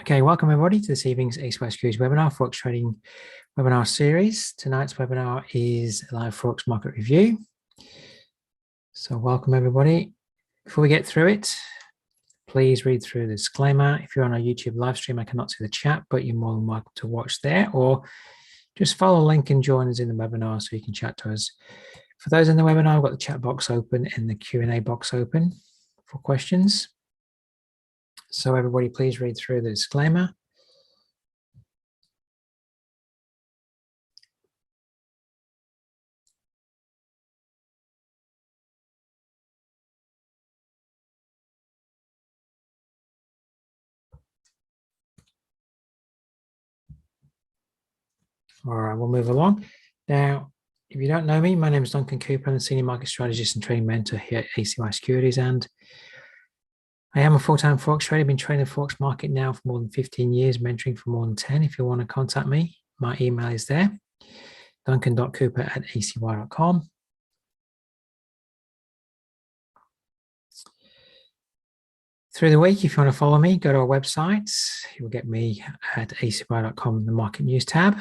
Okay, welcome everybody to this evening's XAUUSD webinar, Forex Trading webinar series. Tonight's webinar is a live Forex market review. So welcome everybody. Before we get through it, please read through the disclaimer. If you're on our YouTube live stream, I cannot see the chat, but you're more than welcome to watch there, or just follow the link and join us in the webinar so you can chat to us. For those in the webinar, I've got the chat box open and the Q&A box open for questions. So everybody, please read through the disclaimer. All right, we'll move along. Now, if you don't know me, my name is Duncan Cooper. I'm a Senior Market Strategist and Trading Mentor here at ACY Securities, and I am a full-time Forex trader. I've been trading the Forex market now for more than 15 years, mentoring for more than 10. If you want to contact me, my email is there, duncan.cooper@acy.com. Through the week, if you want to follow me, go to our website. You'll get me at acy.com, the Market News tab,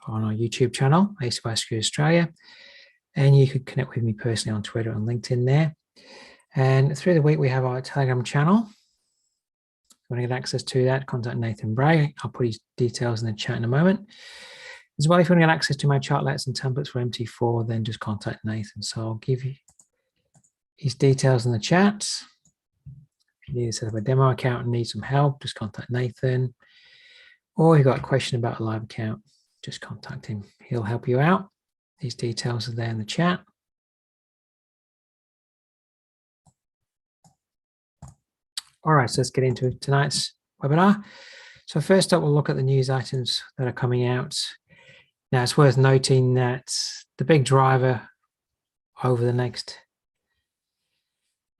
on our YouTube channel, ACY Securities Australia. And you could connect with me personally on Twitter and LinkedIn there. And through the week, we have our Telegram channel. If you want to get access to that, contact Nathan Bray. I'll put his details in the chat in a moment. As well, if you want to get access to my chartlets and templates for MT4, then just contact Nathan. So I'll give you his details in the chat. If you need to set up a demo account and need some help, just contact Nathan. Or if you've got a question about a live account, just contact him. He'll help you out. His details are there in the chat. All right, so let's get into tonight's webinar. So first up, we'll look at the news items that are coming out. Now, it's worth noting that the big driver over the next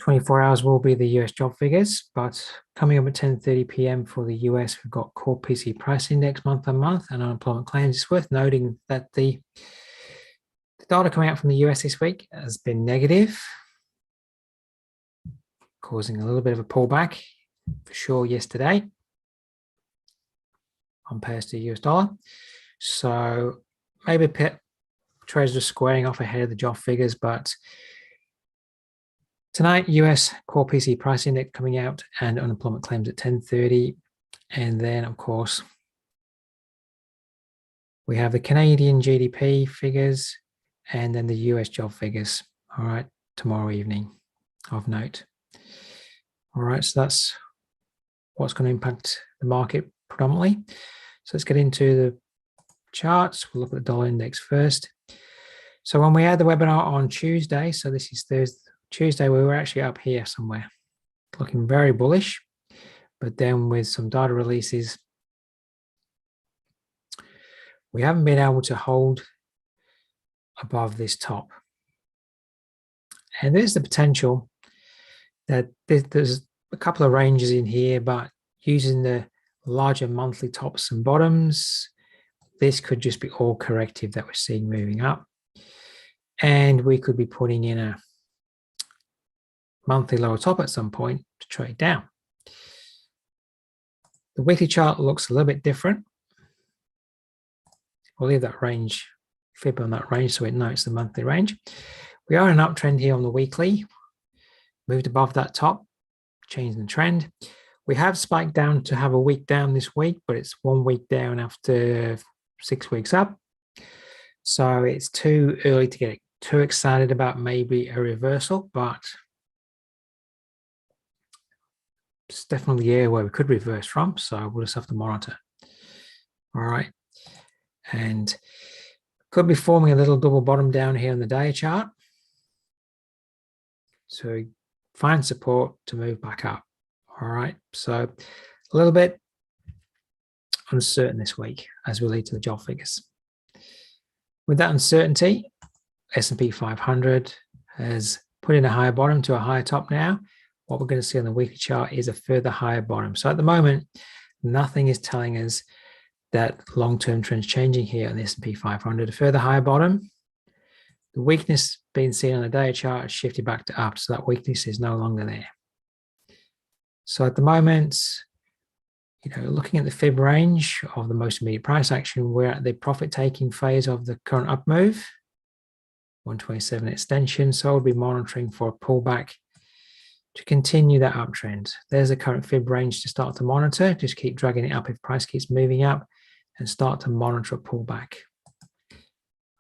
24 hours will be the US job figures, but coming up at 10:30 p.m. for the US, we've got core PCE price index month on month and unemployment claims. It's worth noting that the data coming out from the US this week has been negative, causing a little bit of a pullback for sure yesterday on pairs to the US dollar. So maybe traders are squaring off ahead of the job figures, but tonight, US core PCE price index coming out and unemployment claims at 10:30. And then, of course, we have the Canadian GDP figures and then the US job figures, all right, tomorrow evening of note. All right, so that's what's going to impact the market predominantly. So let's get into the charts. We'll look at the dollar index first. So when we had the webinar on Tuesday, so this is Tuesday, we were actually up here somewhere, looking very bullish, but then with some data releases, we haven't been able to hold above this top. And there's the potential that there's a couple of ranges in here, but using the larger monthly tops and bottoms, this could just be all corrective that we're seeing moving up. And we could be putting in a monthly lower top at some point to trade down. The weekly chart looks a little bit different. We'll leave that range, fib on that range so it notes the monthly range. We are in an uptrend here on the weekly. Moved above that top, changing the trend. We have spiked down to have a week down this week, but it's 1 week down after 6 weeks up. So it's too early to get too excited about maybe a reversal, but it's definitely the area where we could reverse from. So we'll just have to monitor. All right. And could be forming a little double bottom down here in the day chart. So find support to move back up. All right. So a little bit uncertain this week as we lead to the job figures. With that uncertainty, S&P 500 has put in a higher bottom to a higher top now. What we're going to see on the weekly chart is a further higher bottom. So at the moment, nothing is telling us that long-term trend's changing here on the S&P 500. A further higher bottom, the weakness being seen on the day chart has shifted back to up, so that weakness is no longer there. So at the moment, looking at the fib range of the most immediate price action, we're at the profit taking phase of the current up move, 127 extension. So I'll be monitoring for a pullback to continue that uptrend. There's the current fib range to start to monitor. Just keep dragging it up if price keeps moving up and start to monitor a pullback.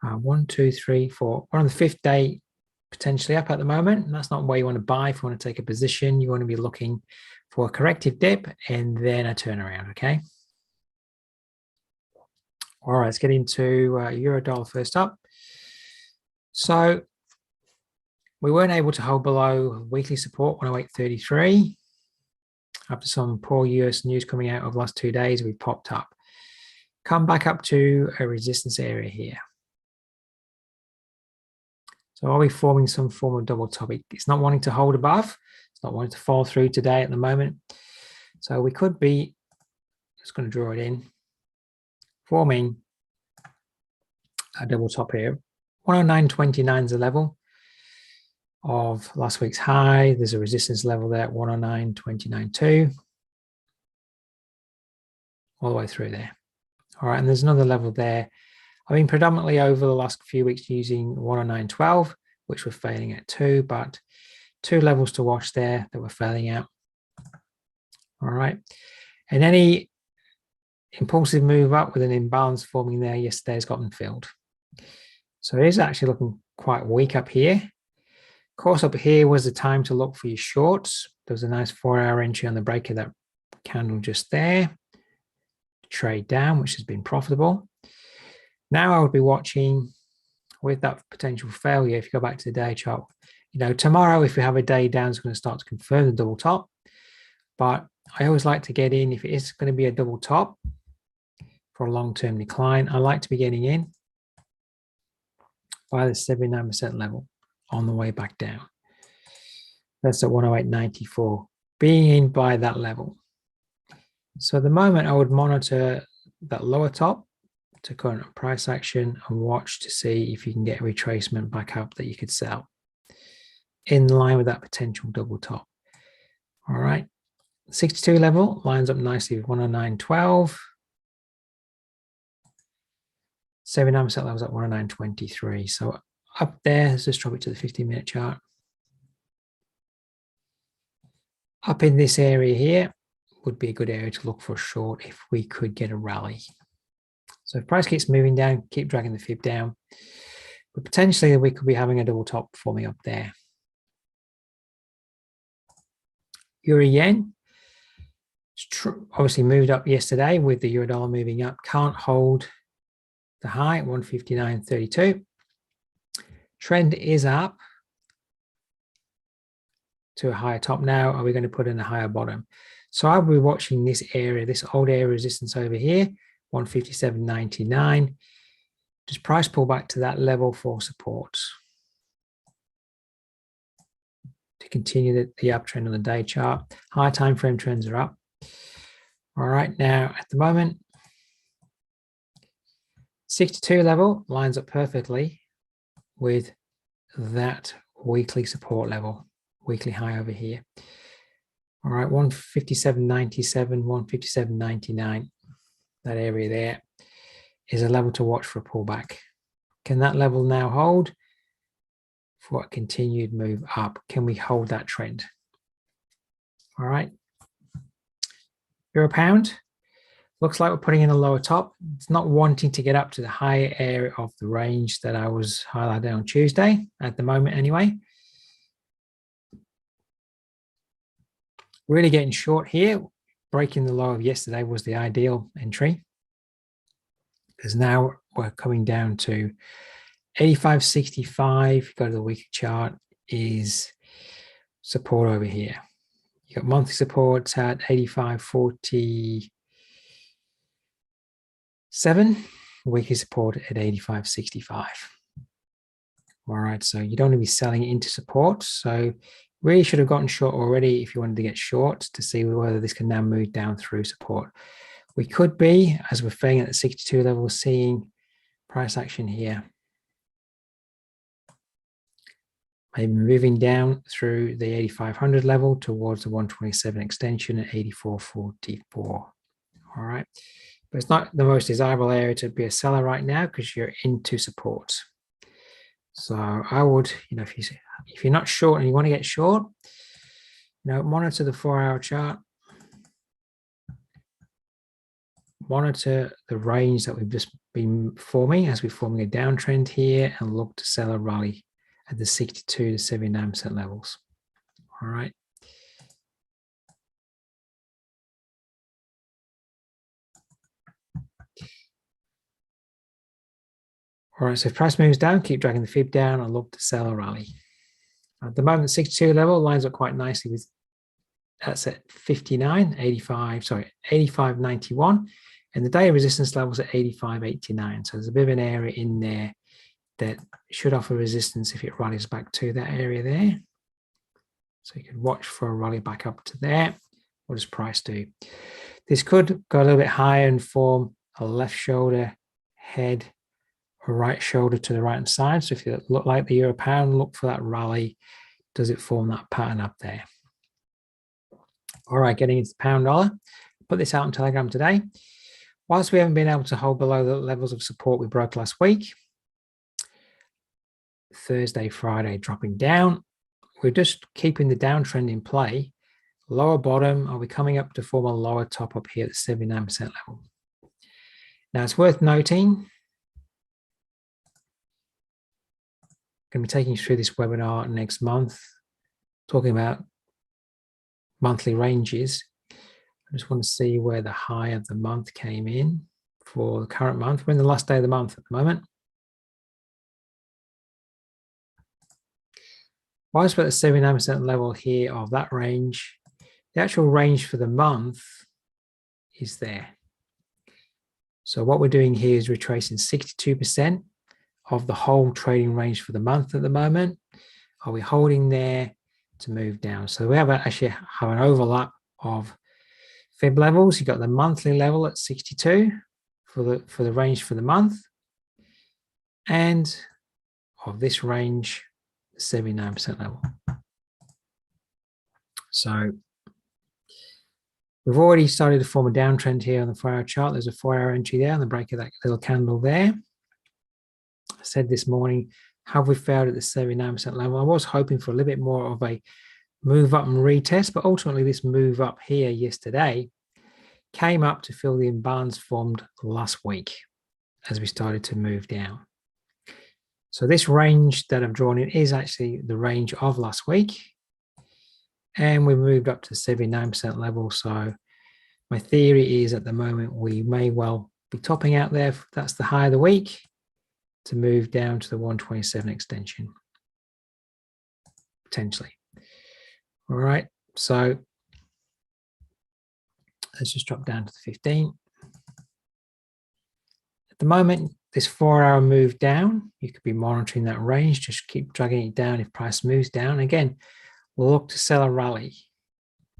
1, 2, 3, 4. We're on the 5th day potentially up at the moment. And that's not where you want to buy. If you want to take a position, you want to be looking for a corrective dip and then a turnaround, okay? All right, let's get into euro dollar first up. So we weren't able to hold below weekly support 108.33. After some poor US news coming out of the last 2 days, we popped up. Come back up to a resistance area here. So are we forming some form of double top? It's not wanting to hold above. It's not wanting to fall through today at the moment. So we could be, just going to draw it in, forming a double top here. 109.29 is the level of last week's high. There's a resistance level there at 109.29.2. All the way through there. All right, and there's another level there. I mean, predominantly over the last few weeks using 109.12, which we're failing at 2, but 2 levels to watch there that we're failing at. All right, and any impulsive move up with an imbalance forming there yesterday has gotten filled. So it is actually looking quite weak up here. Of course, up here was the time to look for your shorts. There was a nice 4-hour entry on the break of that candle just there. Trade down, which has been profitable. Now I would be watching with that potential failure. If you go back to the day chart, tomorrow, if we have a day down, it's going to start to confirm the double top. But I always like to get in if it is going to be a double top for a long-term decline. I like to be getting in by the 79% level on the way back down. That's at 108.94, being in by that level. So at the moment, I would monitor that lower top to current price action and watch to see if you can get a retracement back up that you could sell in line with that potential double top. All right, 62 level lines up nicely with 109.12. 79% levels at 109.23. So up there, let's just drop it to the 15-minute chart. Up in this area here would be a good area to look for a short if we could get a rally. So if price keeps moving down, keep dragging the fib down. But potentially we could be having a double top forming up there. Euro yen, obviously moved up yesterday with the euro dollar moving up. Can't hold the high at 159.32. Trend is up to a higher top now. Are we going to put in a higher bottom? So I'll be watching this area, this old area resistance over here, 157.99. Does price pull back to that level for support to continue the uptrend on the day chart? High time frame trends are up. All right, now at the moment, 62 level lines up perfectly with that weekly support level, weekly high over here. All right, 157.97, 157.99. That area there is a level to watch for a pullback. Can that level now hold for a continued move up? Can we hold that trend? All right. Euro pound. Looks like we're putting in a lower top. It's not wanting to get up to the higher area of the range that I was highlighting on Tuesday, at the moment anyway. Really getting short here. Breaking the low of yesterday was the ideal entry, because now we're coming down to 85.65. Go to the weekly chart, is support over here. You got monthly supports at 85.47, weekly support at 85.65. All right, so you don't want to be selling into support. So really should have gotten short already if you wanted to get short to see whether this can now move down through support. We could be, as we're failing at the 62 level, seeing price action here. Maybe moving down through the 8,500 level towards the 127 extension at 84.44. All right. But it's not the most desirable area to be a seller right now because you're into support. So I would, if you're not short and you want to get short, monitor the 4-hour chart, monitor the range that we've just been forming as we're forming a downtrend here, and look to sell a rally at the 62 to 79% levels. All right. All right, so if price moves down, keep dragging the fib down and look to sell a rally. At the moment, 62 level lines up quite nicely with, that's at 85.91, and the day resistance levels at 85.89. So there's a bit of an area in there that should offer resistance if it rallies back to that area there. So you can watch for a rally back up to there. What does price do? This could go a little bit higher and form a left shoulder head, or right shoulder to the right hand side. So if you look like the euro pound, look for that rally. Does it form that pattern up there? All right, getting into the pound dollar. Put this out on Telegram today. Whilst we haven't been able to hold below the levels of support we broke last week, Thursday, Friday dropping down, we're just keeping the downtrend in play. Lower bottom, are we coming up to form a lower top up here at the 79% level? Now it's worth noting, I'm going to be taking you through this webinar next month, talking about monthly ranges. I just want to see where the high of the month came in for the current month. We're in the last day of the month at the moment. Whilst we're at the 79% level here of that range, the actual range for the month is there. So what we're doing here is retracing 62% of the whole trading range for the month at the moment. Are we holding there to move down? So we actually have an overlap of fib levels. You've got the monthly level at 62 for the range for the month, and of this range, 79% level. So we've already started to form a downtrend here on the 4-hour chart. There's a 4-hour entry there on the break of that little candle there. I said this morning, have we failed at the 79% level? I was hoping for a little bit more of a move up and retest, but ultimately this move up here yesterday came up to fill the imbalance formed last week as we started to move down. So this range that I've drawn in is actually the range of last week, and we moved up to 79% level. So my theory is at the moment we may well be topping out there. That's the high of the week, to move down to the 127 extension, potentially. All right, so let's just drop down to the 15. At the moment, this 4-hour move down, you could be monitoring that range, just keep dragging it down if price moves down. Again, we'll look to sell a rally.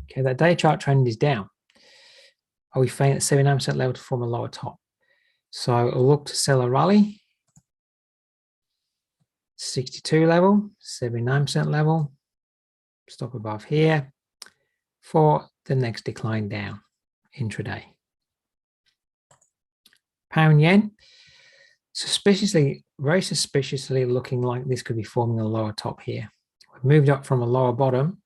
Okay, that day chart trend is down. Are we failing at 79% level to form a lower top? So we'll look to sell a rally. 62 level, 79% level, stop above here for the next decline down intraday. Pound yen, very suspiciously looking like this could be forming a lower top here. We've moved up from a lower bottom.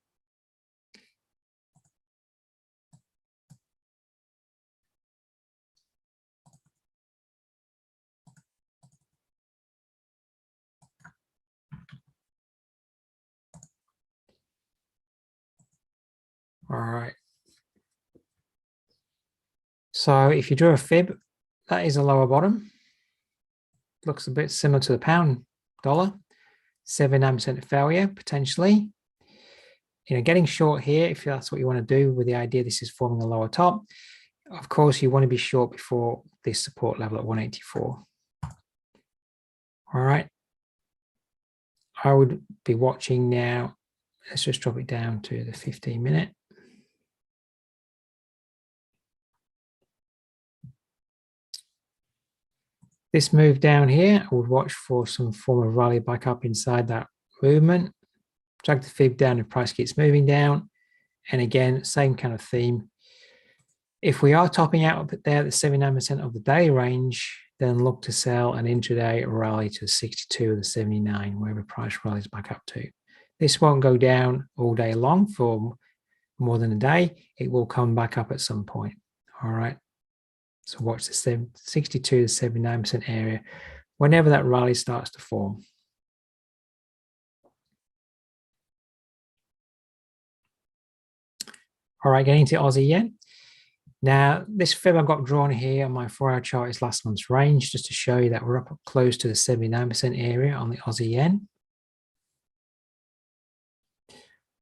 All right. So if you drew a fib, that is a lower bottom. Looks a bit similar to the pound dollar. 79% failure, potentially. Getting short here, if that's what you want to do with the idea this is forming a lower top. Of course, you want to be short before this support level at 184. All right. I would be watching now. Let's just drop it down to the 15-minute. This move down here, I would watch for some form of rally back up inside that movement. Drag the fib down if price keeps moving down. And again, same kind of theme. If we are topping out there at the 79% of the daily range, then look to sell an intraday rally to 62 or the 79, wherever price rallies back up to. This won't go down all day long for more than a day. It will come back up at some point. All right. So watch the 62 to 79% area whenever that rally starts to form. All right, getting to Aussie yen. Now, this fib I've got drawn here on my 4-hour chart is last month's range, just to show you that we're up close to the 79% area on the Aussie yen.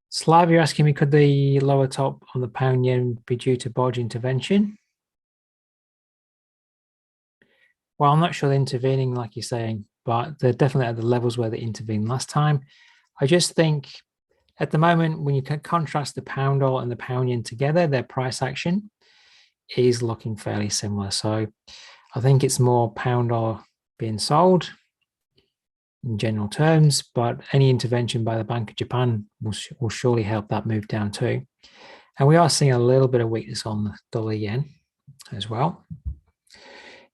Slav, you're asking me, could the lower top on the pound yen be due to bodge intervention? Well, I'm not sure they're intervening like you're saying, but they're definitely at the levels where they intervened last time. I just think at the moment, when you can contrast the pound dollar and the pound yen together, their price action is looking fairly similar. So I think it's more pound dollar being sold in general terms, but any intervention by the Bank of Japan will surely help that move down too. And we are seeing a little bit of weakness on the dollar yen as well.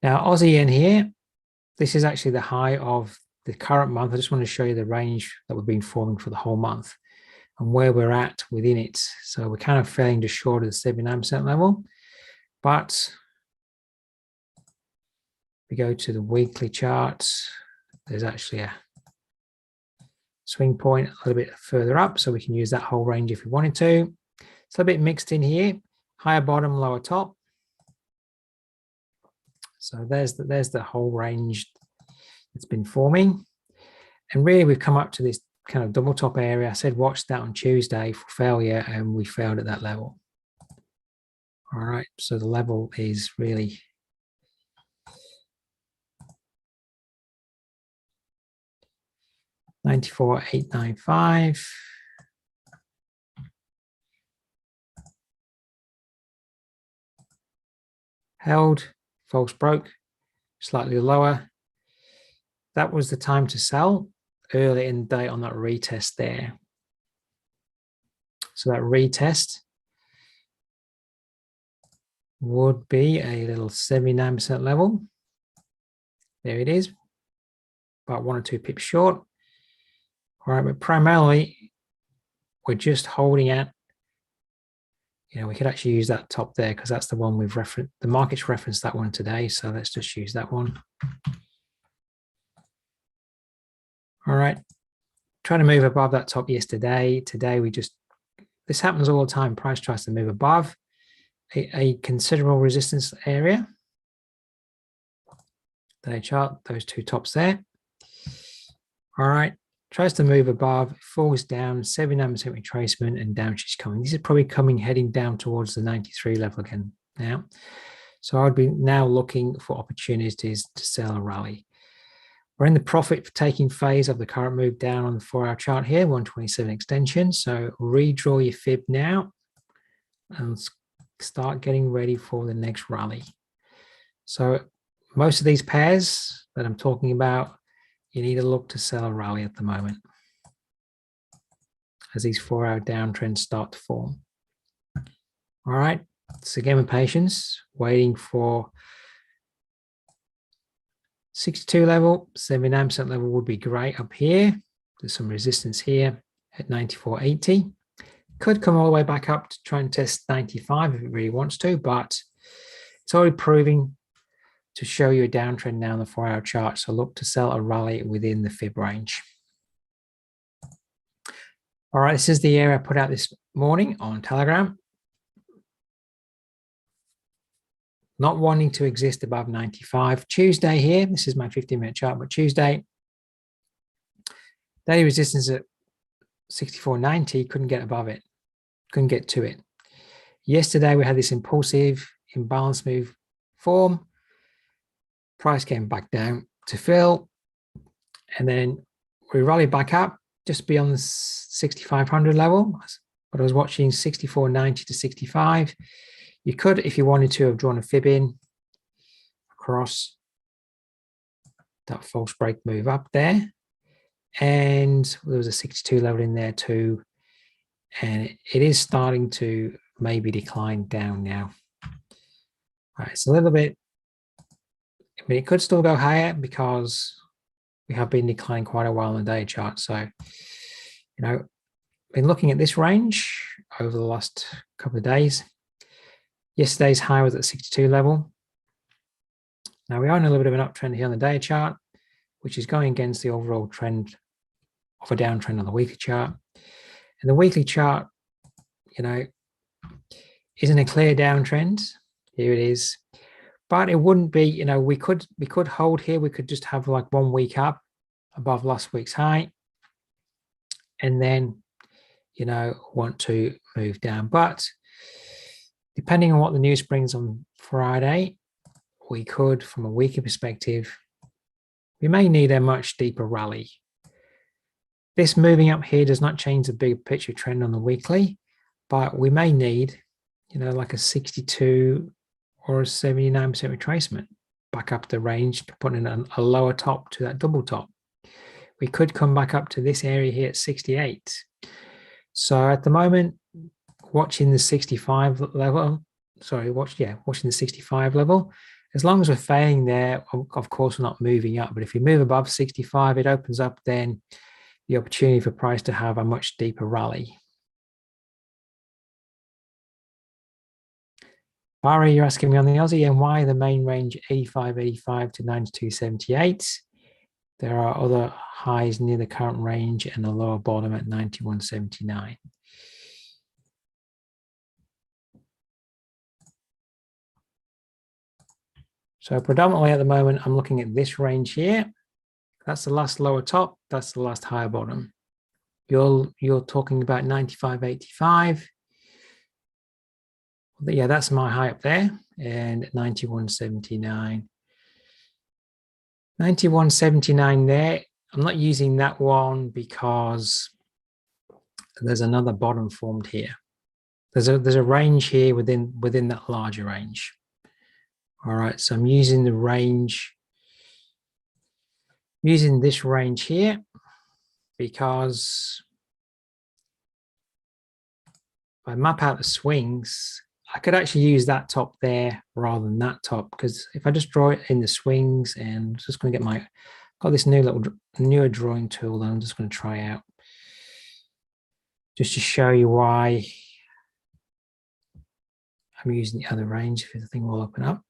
Now, Aussie yen here, this is actually the high of the current month. I just want to show you the range that we've been forming for the whole month and where we're at within it. So we're kind of falling just short of the 79% level. But we go to the weekly charts, there's actually a swing point a little bit further up, so we can use that whole range if we wanted to. It's a bit mixed in here, higher bottom, lower top. So there's the whole range that's been forming. And really we've come up to this kind of double top area. I said watch that on Tuesday for failure, and we failed at that level. All right, so the level is really $94,895. Held, false broke, slightly lower. That was the time to sell early in the day on that retest there. So that retest would be a little 79% level. There it is, about 1 or 2 pips short. All right, but primarily we're just holding at, we could actually use that top there because that's the one we've referenced. The market's referenced that one today, so let's just use that one. All right, trying to move above that top yesterday. Today this happens all the time. Price tries to move above a considerable resistance area. Day chart, those 2 tops there. All right, tries to move above, falls down, 79% retracement, and down she's coming. This is probably heading down towards the 93 level again now. So I'd be now looking for opportunities to sell a rally. We're in the profit taking phase of the current move down on the 4-hour chart here, 127 extension. So redraw your fib now and start getting ready for the next rally. So most of these pairs that I'm talking about, you need to look to sell a rally at the moment as these 4-hour downtrends start to form. All right, so again with patience, waiting for 62 level, 79% level would be great up here. There's some resistance here at 94.80. Could come all the way back up to try and test 95 if it really wants to, but it's already proving to show you a downtrend now on the 4-hour chart. So look to sell a rally within the fib range. All right, this is the area I put out this morning on Telegram. Not wanting to exist above 95. Tuesday here, this is my 15-minute chart, but Tuesday, daily resistance at 64.90, couldn't get above it, couldn't get to it. Yesterday, we had this impulsive imbalance move form. Price came back down to fill, and then we rallied back up just beyond the 6,500 level. But I was watching 64.90 to 65. You could, if you wanted to, have drawn a fib in across that false break move up there. And there was a 62 level in there too. And it is starting to maybe decline down now. All right, it's a little bit, I mean, it could still go higher because we have been declining quite a while on the day chart. So, you know, been looking at this range over the last couple of days. Yesterday's high was at 62 level. Now we are in a little bit of an uptrend here on the day chart, which is going against the overall trend of a downtrend on the weekly chart. And the weekly chart, you know, isn't a clear downtrend. Here it is. But it wouldn't be, you know, we could hold here. We could just have like 1 week up above last week's high. And then, you know, want to move down. But depending on what the news brings on Friday, we could, from a weekly perspective, we may need a much deeper rally. This moving up here does not change the big picture trend on the weekly, but we may need, you know, like a 62 or a 79% retracement back up the range, putting in a lower top to that double top. We could come back up to this area here at 68. So at the moment, watching the 65 level, watching the 65 level, as long as we're failing there, of course, we're not moving up. But if we move above 65, it opens up then the opportunity for price to have a much deeper rally. Barry, you're asking me on the Aussie and why the main range 85.85 to 92.78. There are other highs near the current range and a lower bottom at 91.79. So predominantly at the moment, I'm looking at this range here. That's the last lower top. That's the last higher bottom. You're talking about 95.85. Yeah, that's my high up there, and 91.79. 91.79 there. I'm not using that one because there's another bottom formed here. There's a range here within that larger range. All right, so I'm using the range, using this range here because if I map out the swings, I could actually use that top there rather than that top, because if I just draw it in the swings, and I'm just going to get got this newer drawing tool that I'm just going to try out just to show you why I'm using the other range. If the thing will open up,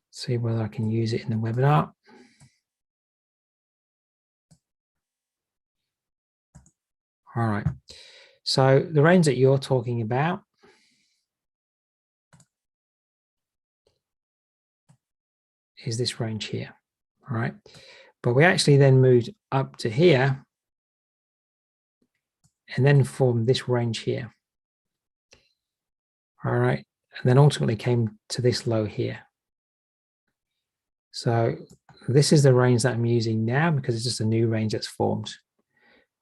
see whether I can use it in the webinar. All right, so the range that you're talking about is this range here. All right, but we actually then moved up to here and then formed this range here. All right, and then ultimately came to this low here. So this is the range that I'm using now because it's just a new range that's formed.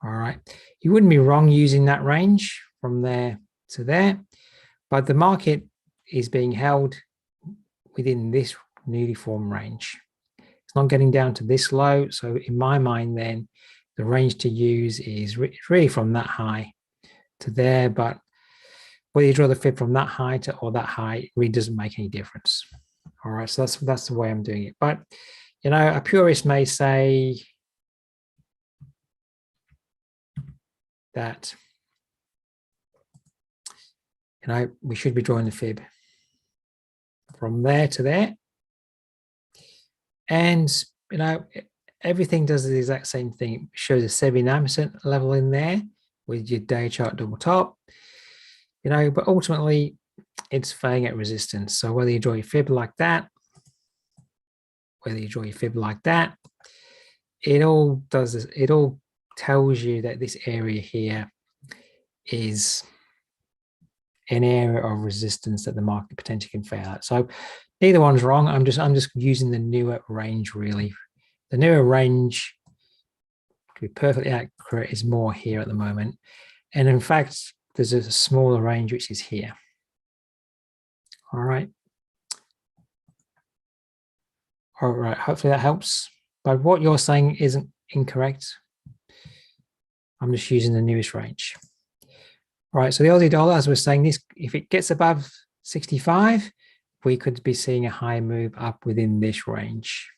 All right, you wouldn't be wrong using that range from there to there, but the market is being held within this newly formed range. It's not getting down to this low. So in my mind, then the range to use is really from that high to there, but whether you draw the fib from that high to or that high, it really doesn't make any difference. All right, so that's the way I'm doing it. But, you know, a purist may say that, you know, we should be drawing the fib from there to there. And, you know, everything does the exact same thing. It shows a 79% level in there with your day chart double top, you know, but ultimately it's failing at resistance. So whether you draw your fib like that, whether you draw your fib like that, it all does this, it all tells you that this area here is an area of resistance that the market potentially can fail at. So neither one's wrong. I'm just using the newer range really. The newer range, to be perfectly accurate, is more here at the moment. And in fact, there's a smaller range which is here. All right. All right, hopefully that helps. But what you're saying isn't incorrect. I'm just using the newest range. All right, so the Aussie dollar, as we're saying, this, if it gets above 65, we could be seeing a high move up within this range.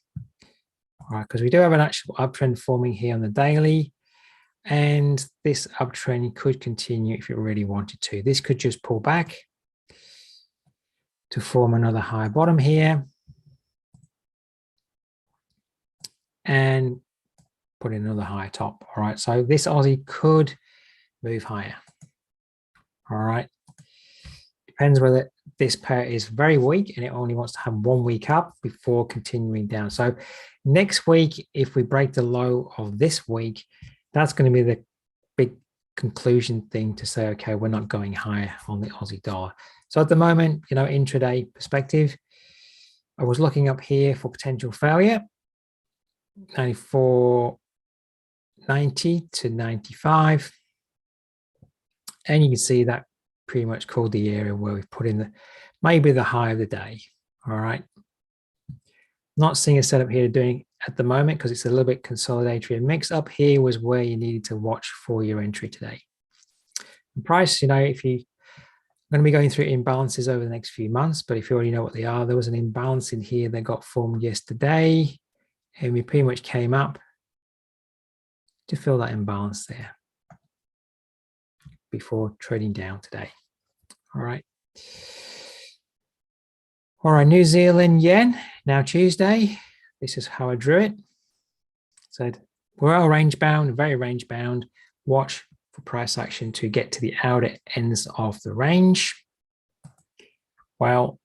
All right, because we do have an actual uptrend forming here on the daily, and this uptrend could continue if it really wanted to. This could just pull back to form another high bottom here and put in another high top. All right, so this Aussie could move higher. All right, depends whether this pair is very weak and it only wants to have 1 week up before continuing down. So next week, if we break the low of this week, that's going to be the big conclusion thing to say, okay, we're not going higher on the Aussie dollar. So at the moment, you know, intraday perspective, I was looking up here for potential failure, 94.90 to 95. And you can see that pretty much called the area where we've put in maybe the high of the day. All right. Not seeing a setup here doing at the moment because it's a little bit consolidatory and mix. Up here was where you needed to watch for your entry today. The price, you know, if you're going to be going through imbalances over the next few months, but if you already know what they are, there was an imbalance in here that got formed yesterday, and we pretty much came up to fill that imbalance there before trading down today. All right. All right, New Zealand yen, now Tuesday. This is how I drew it. Said, we're all range bound, very range bound. Watch for price action to get to the outer ends of the range. Well,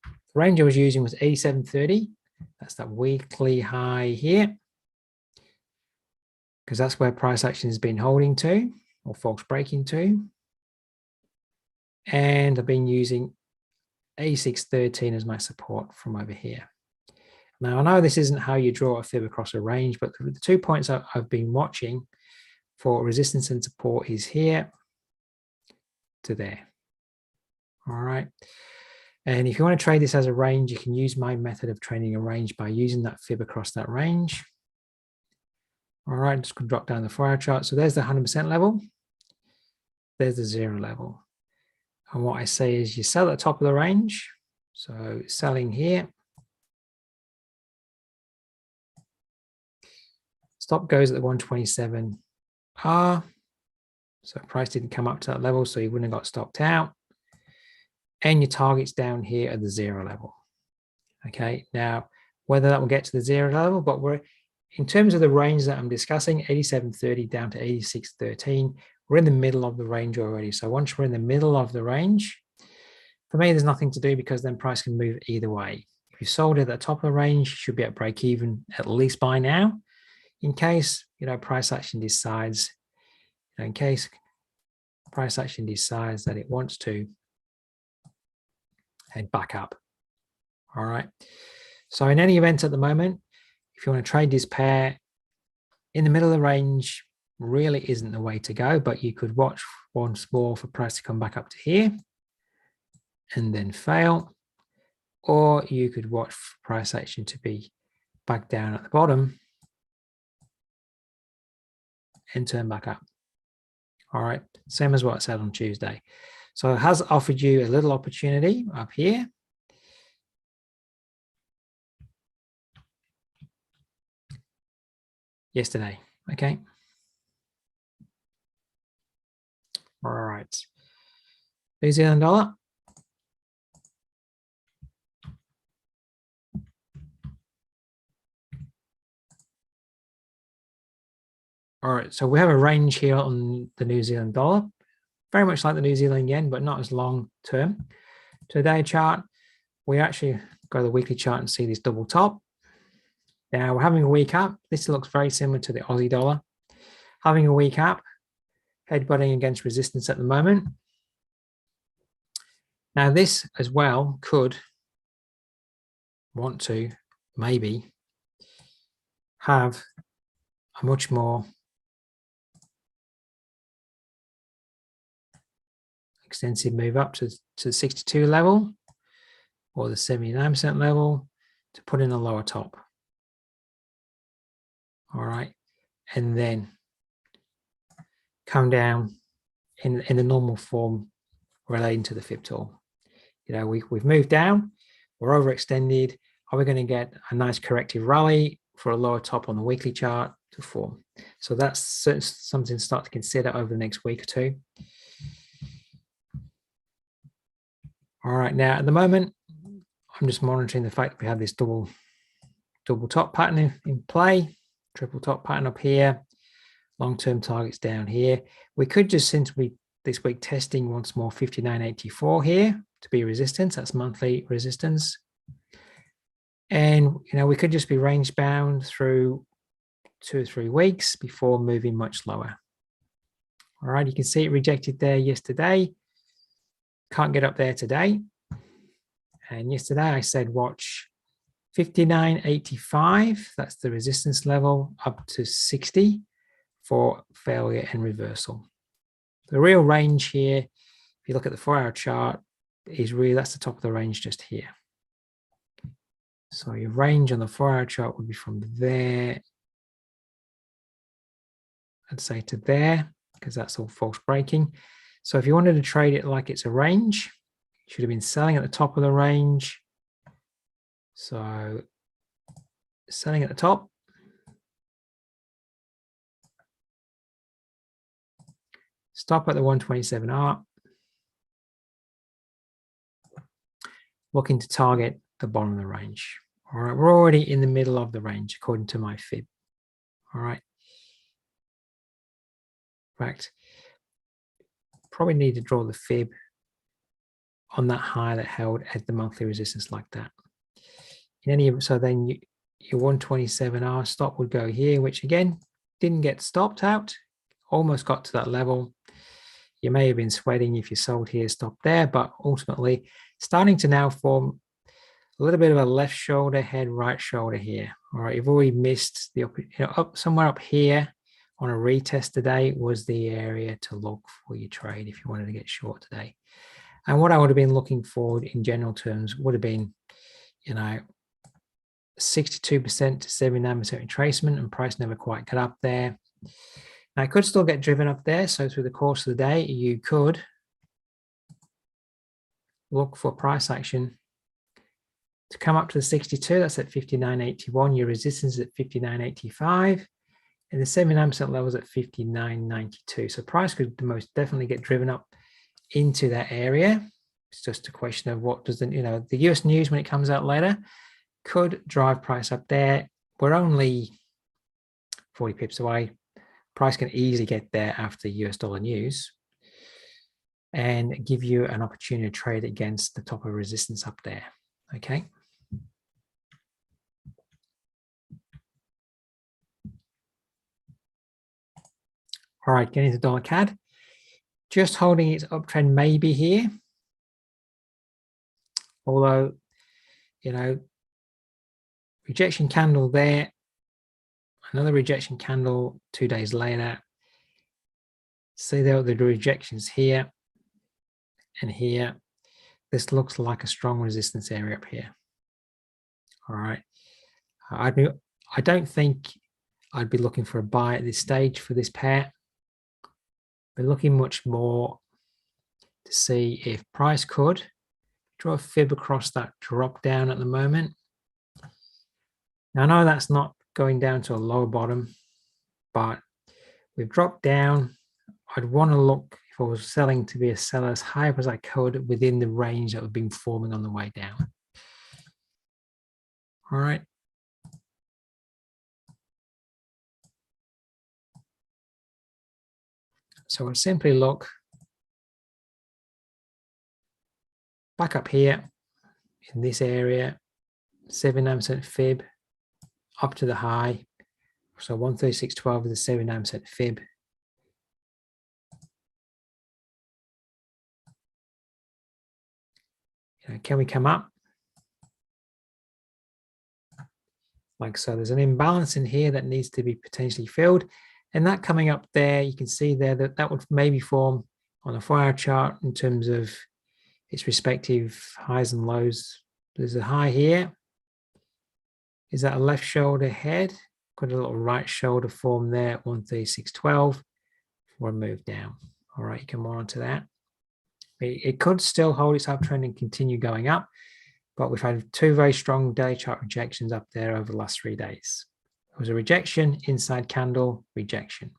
the range I was using was 87.30. That's that weekly high here, because that's where price action has been holding to, or false breaking to. And I've been using 86.13 as my support from over here. Now, I know this isn't how you draw a fib across a range, but the 2 points I've been watching for resistance and support is here to there. All right. And if you want to trade this as a range, you can use my method of trading a range by using that fib across that range. All right, I'm just going to drop down the 4-hour chart. So there's the 100% level. There's the 0 level. And what I say is you sell at the top of the range. So selling here. Stop goes at the 127R. So price didn't come up to that level, so you wouldn't have got stopped out. And your target's down here at the 0 level. Okay, now whether that will get to the 0 level, but we're in terms of the range that I'm discussing, 87.30 down to 86.13, we're in the middle of the range already. So once we're in the middle of the range, for me, there's nothing to do because then price can move either way. If you sold it at the top of the range, you should be at break even at least by now. In case, you know, price action decides, you know, in case price action decides that it wants to head back up. All right. So in any event at the moment, if you want to trade this pair in the middle of the range, really isn't the way to go, but you could watch once more for price to come back up to here and then fail, or you could watch for price action to be back down at the bottom and turn back up. All right, same as what I said on Tuesday. So it has offered you a little opportunity up here. Yesterday, okay. All right, New Zealand dollar. All right, so we have a range here on the New Zealand dollar, very much like the New Zealand yen, but not as long term. Today chart, we actually go to the weekly chart and see this double top. Now we're having a week up. This looks very similar to the Aussie dollar. Having a week up, headbutting against resistance at the moment. Now this as well could want to maybe have a much more extensive move up to the 62 level or the 79% level to put in a lower top. All right, and then come down in the normal form relating to the fib tool. You know, we've moved down, we're overextended. Are we going to get a nice corrective rally for a lower top on the weekly chart to form? So that's something to start to consider over the next week or two. All right, now at the moment, I'm just monitoring the fact that we have this double top pattern in play, triple top pattern up here, long-term targets down here. We could just simply this week testing once more 59.84 here to be resistance. That's monthly resistance. And, you know, we could just be range bound through 2 or 3 weeks before moving much lower. All right, you can see it rejected there yesterday. Can't get up there today. And yesterday I said watch 59.85. That's the resistance level up to 60 for failure and reversal. The real range here, if you look at the 4-hour chart, is really, that's the top of the range just here. So your range on the 4-hour chart would be from there, I'd say, to there, because that's all false breaking. So if you wanted to trade it like it's a range, you should have been selling at the top of the range. So selling at the top. Stop at the 127R. Looking to target the bottom of the range. All right, we're already in the middle of the range according to my fib. All right. In fact, probably need to draw the fib on that high that held at the monthly resistance like that. In any, so then your 127R stop would go here, which again didn't get stopped out, almost got to that level. You may have been sweating if you sold here, stopped there, but ultimately starting to now form a little bit of a left shoulder, head, right shoulder here. All right, you've already missed the, up somewhere up here on a retest today was the area to look for your trade if you wanted to get short today. And what I would have been looking for in general terms would have been, you know, 62% to 79% retracement, and price never quite got up there. Now, it could still get driven up there. So through the course of the day, you could look for price action to come up to the 62. That's at 59.81. Your resistance is at 59.85. And the 79% levels at 59.92. So price could most definitely get driven up into that area. It's just a question of what does the, you know, the US news when it comes out later could drive price up there. We're only 40 pips away. Price can easily get there after US dollar news and give you an opportunity to trade against the top of resistance up there. Okay. All right, getting to dollar CAD. Just holding its uptrend maybe here. Although, you know, rejection candle there, another rejection candle 2 days later. See there the rejections here and here. This looks like a strong resistance area up here. All right. I don't think I'd be looking for a buy at this stage for this pair. We're looking much more to see if price could draw a fib across that drop down at the moment. Now, I know that's not going down to a lower bottom, but we've dropped down. I'd want to look, if I was selling, to be a seller as high up as I could within the range that we've been forming on the way down. All right. So I'll simply look back up here in this area, 79% fib up to the high. So 136.12 is a 79% fib. You know, can we come up? Like so, there's an imbalance in here that needs to be potentially filled. And that coming up there, you can see there that that would maybe form on a 4-hour chart in terms of its respective highs and lows. There's a high here. Is that a left shoulder head? Got a little right shoulder form there at 136.12 for a move down. All right, you can monitor that. It could still hold its uptrend and continue going up, but we've had two very strong daily chart rejections up there over the last 3 days. It was a rejection, inside candle, rejection.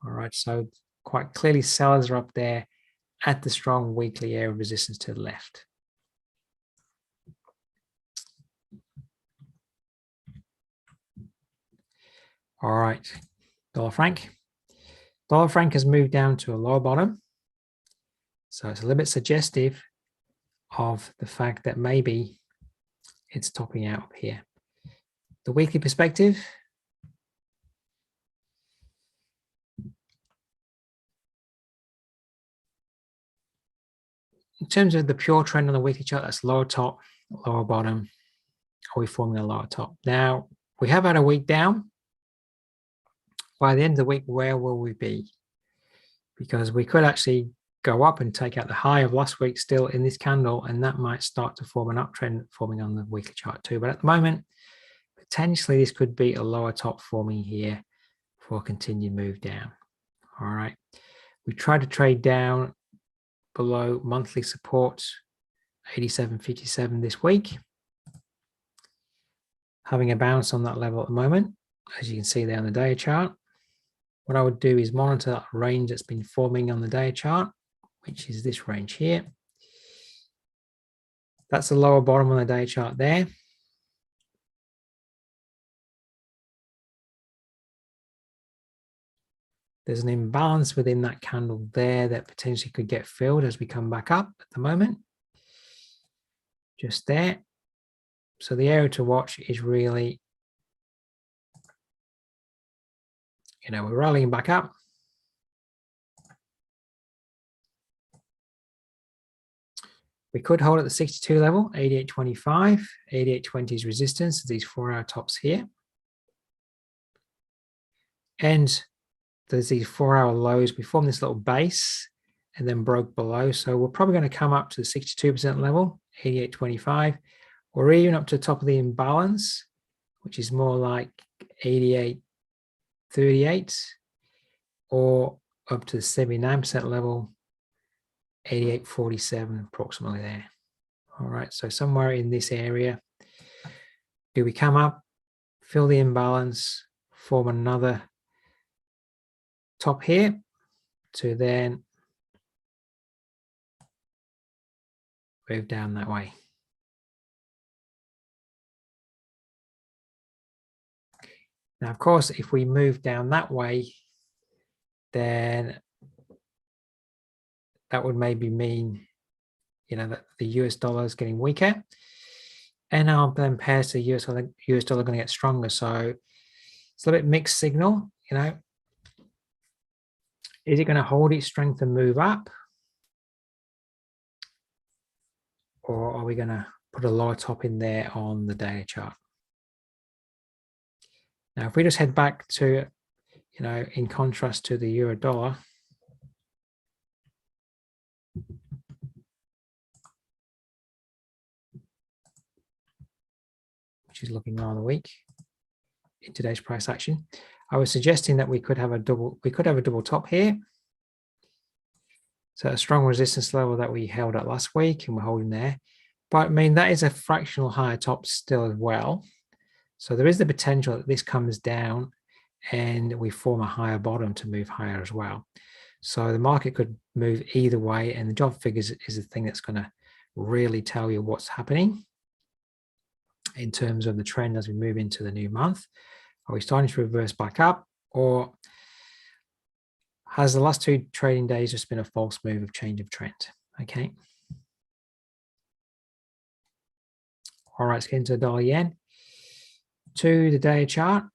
All right, so quite clearly sellers are up there at the strong weekly area of resistance to the left. All right, dollar franc. Dollar franc has moved down to a lower bottom. So it's a little bit suggestive of the fact that maybe it's topping out up here. The weekly perspective. In terms of the pure trend on the weekly chart, that's lower top, lower bottom. Are we forming a lower top? Now, we have had a week down. By the end of the week, where will we be? Because we could actually go up and take out the high of last week still in this candle, and that might start to form an uptrend forming on the weekly chart too. But at the moment, potentially this could be a lower top forming here for a continued move down. All right. We tried to trade down below monthly support 87.57 this week. Having a bounce on that level at the moment, as you can see there on the day chart. What I would do is monitor that range that's been forming on the day chart, which is this range here. That's the lower bottom on the day chart there. There's an imbalance within that candle there that potentially could get filled as we come back up at the moment. Just there. So the area to watch is really, we're rallying back up. We could hold at the 62 level, 88.25, 88.20 is resistance, these 4-hour tops here. And there's these 4-hour lows. We formed this little base and then broke below. So we're probably going to come up to the 62% level, 88.25, or even up to the top of the imbalance, which is more like 88.38, or up to the 79% level, 88.47 approximately there. All right, so somewhere in this area, do we come up, fill the imbalance, form another top here to then move down that way. Now, of course, if we move down that way, then that would maybe mean, that the US dollar is getting weaker, and our then pairs to US dollar going to get stronger. So it's a little bit mixed signal, Is it going to hold its strength and move up? Or are we going to put a lower top in there on the daily chart? Now, if we just head back to, in contrast to the euro dollar, which is looking rather weak in today's price action, I was suggesting that we could have a double top here. So a strong resistance level that we held at last week and we're holding there. But that is a fractional higher top still as well. So there is the potential that this comes down and we form a higher bottom to move higher as well. So the market could move either way, and the job figures is the thing that's going to really tell you what's happening in terms of the trend as we move into the new month. Are we starting to reverse back up, or has the last 2 trading days just been a false move of change of trend? Okay. All right, let's get into the dollar yen. To the day chart.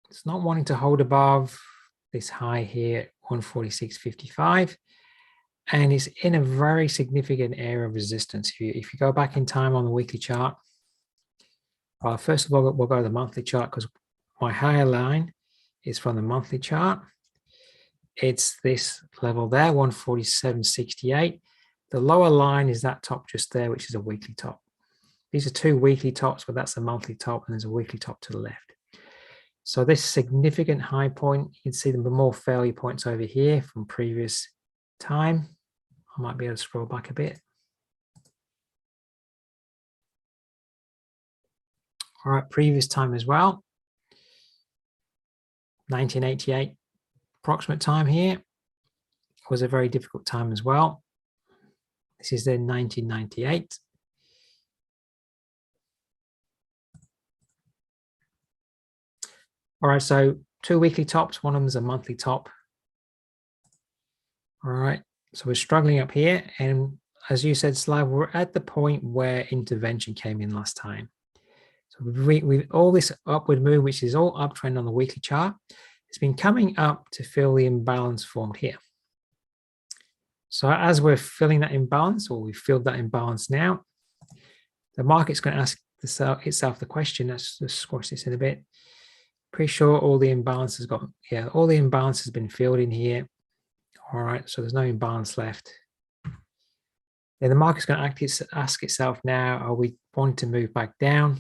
It's not wanting to hold above this high here, 146.55. And it's in a very significant area of resistance. If you go back in time on the weekly chart, first of all, we'll go to the monthly chart because my higher line is from the monthly chart. It's this level there, 147.68. The lower line is that top just there, which is a weekly top. These are 2 weekly tops, but that's a monthly top, and there's a weekly top to the left. So this significant high point, you can see the more failure points over here from previous time. I might be able to scroll back a bit. All right, previous time as well. 1988 approximate time here was a very difficult time as well. This is then 1998. All right, so 2 weekly tops, one of them is a monthly top. All right, so we're struggling up here. And as you said, Slav, we're at the point where intervention came in last time. So we've all this upward move, which is all uptrend on the weekly chart, it's been coming up to fill the imbalance formed here. So as we're filling that imbalance, or we've filled that imbalance now, the market's going to ask itself the question. Let's just squash this in a bit. Pretty sure all the imbalances all the imbalance has been filled in here. All right, so there's no imbalance left. Then the market's going to ask itself now, are we wanting to move back down?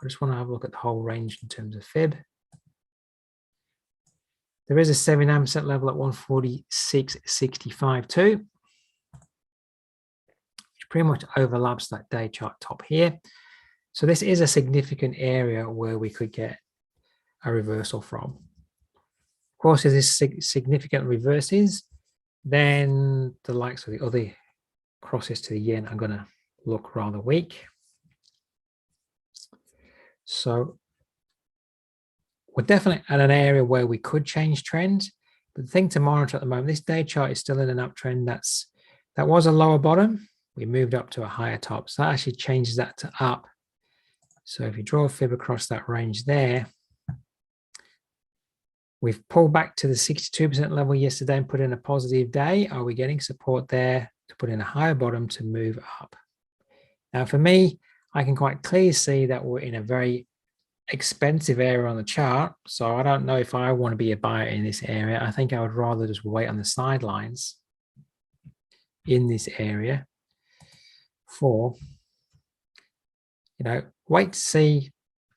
I just want to have a look at the whole range in terms of fib. There is a 79% level at 146.65 too, which pretty much overlaps that day chart top here. So this is a significant area where we could get a reversal from. Of course, if this significant reverses, then the likes of the other crosses to the yen are going to look rather weak. So we're definitely at an area where we could change trend, but the thing to monitor at the moment, this day chart is still in an uptrend. That was a lower bottom. We moved up to a higher top. So that actually changes that to up. So if you draw a fib across that range there, we've pulled back to the 62% level yesterday and put in a positive day. Are we getting support there to put in a higher bottom to move up? Now for me, I can quite clearly see that we're in a very expensive area on the chart. So I don't know if I want to be a buyer in this area. I think I would rather just wait on the sidelines in this area for, wait to see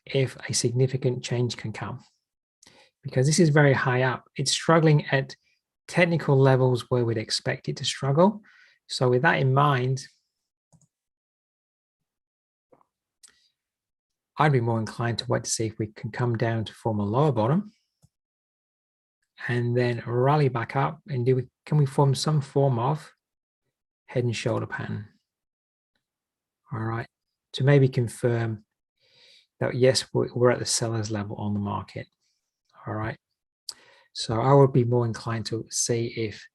if a significant change can come. Because this is very high up. It's struggling at technical levels where we'd expect it to struggle. So with that in mind, I'd be more inclined to wait to see if we can come down to form a lower bottom and then rally back up and can we form some form of head and shoulder pattern? All right, to maybe confirm that yes, we're at the seller's level on the market. All right, so I would be more inclined to see if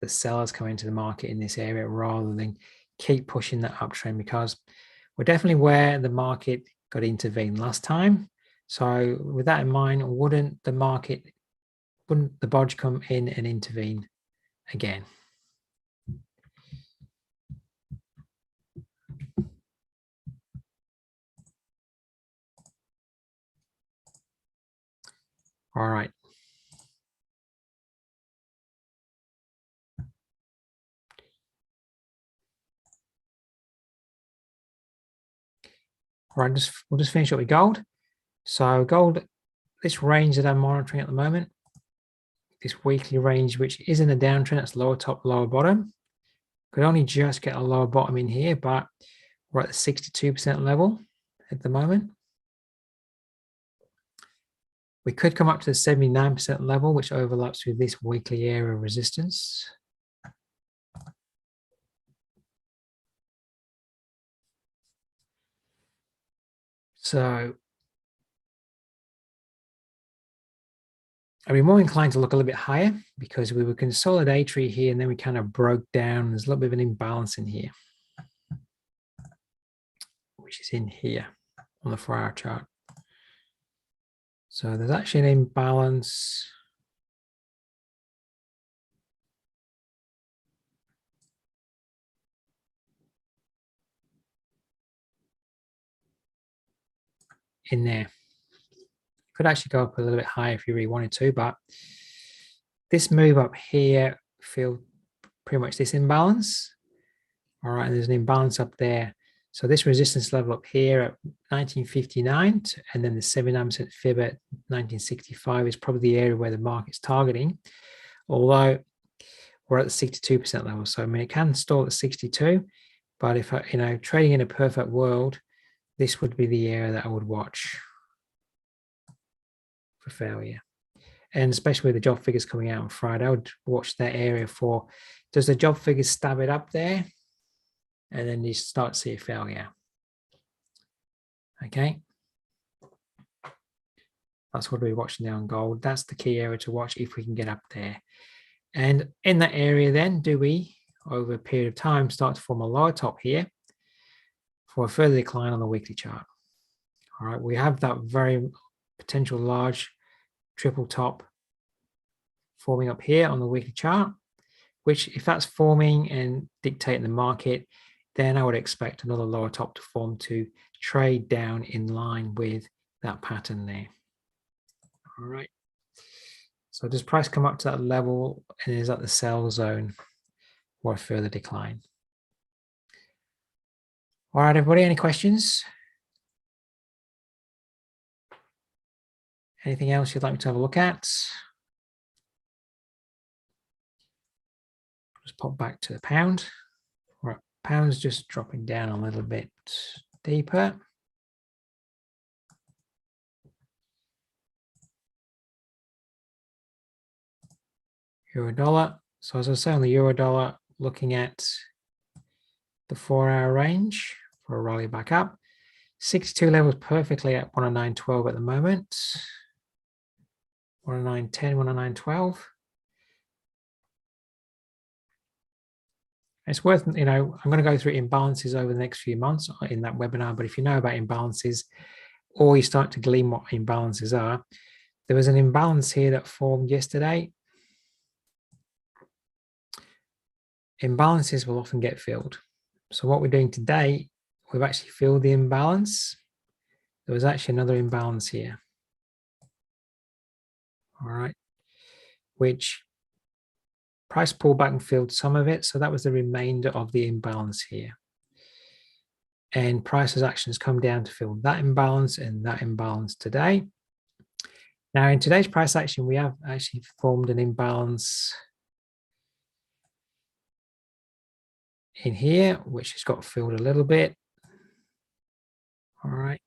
the sellers come into the market in this area rather than keep pushing that uptrend, because we're definitely where the market got intervened last time. So with that in mind, wouldn't the bodge come in and intervene again? All right. All right, we'll just finish up with gold. So gold, this range that I'm monitoring at the moment, this weekly range, which is in a downtrend, that's lower top, lower bottom. Could only just get a lower bottom in here, but we're at the 62% level at the moment. We could come up to the 79% level, which overlaps with this weekly area of resistance. So I'd be more inclined to look a little bit higher because we were consolidatory here and then we kind of broke down. There's a little bit of an imbalance in here, which is in here on the 4-hour chart. So there's actually an imbalance. In there. Could actually go up a little bit higher if you really wanted to, but this move up here feel pretty much this imbalance. All right, and there's an imbalance up there. So this resistance level up here at 1959 and then the 79% fib at 1965 is probably the area where the market's targeting. Although we're at the 62% level. So I mean, it can stall at 62, but if I, trading in a perfect world, this would be the area that I would watch for failure. And especially with the job figures coming out on Friday, I would watch that area for, does the job figures stab it up there? And then you start to see a failure. Okay. That's what we're watching there on gold. That's the key area to watch if we can get up there. And in that area then, do we, over a period of time, start to form a lower top here for a further decline on the weekly chart? All right, we have that very potential large triple top forming up here on the weekly chart, which if that's forming and dictating the market, then I would expect another lower top to form to trade down in line with that pattern there. All right. So does price come up to that level and is that the sell zone or a further decline? All right, everybody, any questions? Anything else you'd like me to have a look at? Just pop back to the pound. All right, pound's just dropping down a little bit deeper. Euro dollar. So as I was saying, on the euro dollar, looking at the 4-hour range for a rally back up. 62 levels perfectly at 109.12 at the moment. 109.10, 109.12. It's worth, I'm going to go through imbalances over the next few months in that webinar, but if you know about imbalances or you start to glean what imbalances are, there was an imbalance here that formed yesterday. Imbalances will often get filled. So what we're doing today, we've actually filled the imbalance. There was actually another imbalance here. All right, which price pulled back and filled some of it. So that was the remainder of the imbalance here. And price's actions come down to fill that imbalance and that imbalance today. Now in today's price action, we have actually formed an imbalance in here, which has got filled a little bit. All right.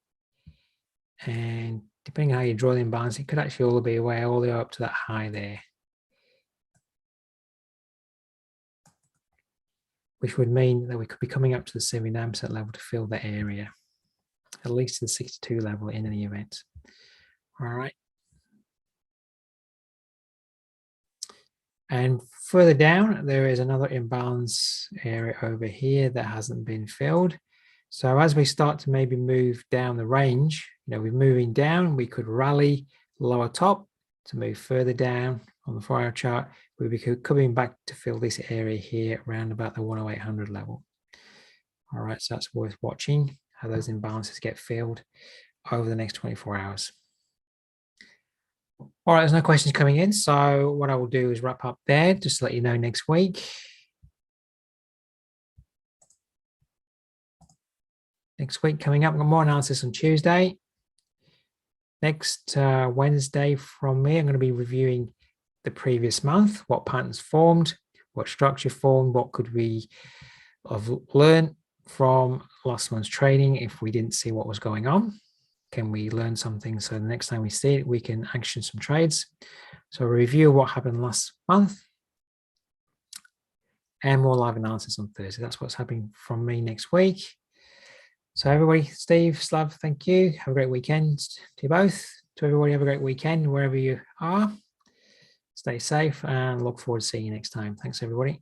And depending on how you draw the imbalance, it could actually all the way up to that high there, which would mean that we could be coming up to the 79% level to fill the area, at least to the 62 level in any event. All right. And further down, there is another imbalance area over here that hasn't been filled. So as we start to maybe move down the range, we're moving down, we could rally lower top to move further down on the 4-hour chart. We'll be coming back to fill this area here around about the 10800 level. All right, so that's worth watching how those imbalances get filled over the next 24 hours. All right, there's no questions coming in. So what I will do is wrap up there, just to let you know next week. Next week coming up, we've got more analysis on Tuesday. Next Wednesday from me, I'm going to be reviewing the previous month, what patterns formed, what structure formed, what could we have learned from last month's trading if we didn't see what was going on. Can we learn something so the next time we see it, we can action some trades? So review what happened last month and more live analysis on Thursday. That's what's happening from me next week. So everybody, Steve, Slav, thank you. Have a great weekend to you both. To everybody, have a great weekend wherever you are. Stay safe and look forward to seeing you next time. Thanks, everybody.